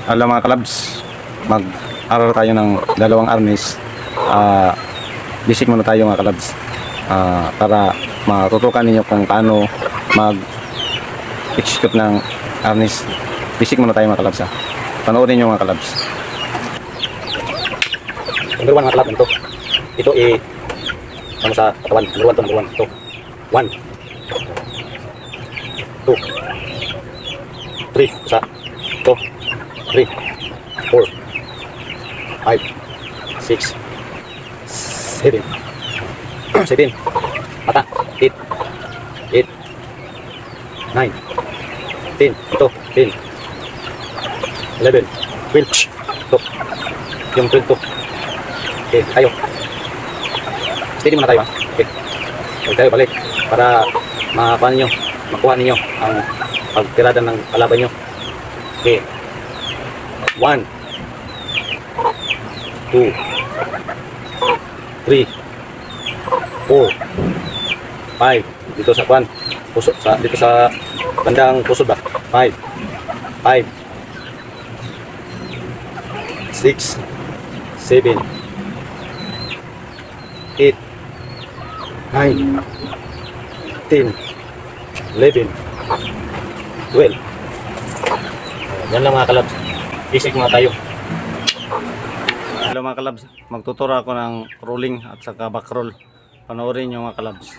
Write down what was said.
Alam mga kalabs, mag-aral tayo ng dalawang arnis. Basic muna tayo mga kalabs, para matutukan ninyo kung paano mag-execute ng arnis. Basic muna tayo mga kalabs. Panoorin nyo mga kalabs. Number 1 mga kalab, ito ano sa katawan, number 1 ito 1 2 3 isa ito 3 4 5 6 7 7 mata 8 8 9 10 ito 10 11 12 ito yung 12 ito. Okay, tayo. Steady muna tayo. Okay. Balik tayo, balik. Para makuha ninyo ang pagtirada ng kalaban nyo. Okay. 1 2 3 4 5 dito sa kwan. Puso, dito sa bandang pusod ba? 5 5 6 7 8 9 10 11 12. Yan lang mga kalabs. Basic muna tayo. Hello mga kalabs, magtuturo ako ng rolling at saka back roll. Panoorin nyo mga kalabs.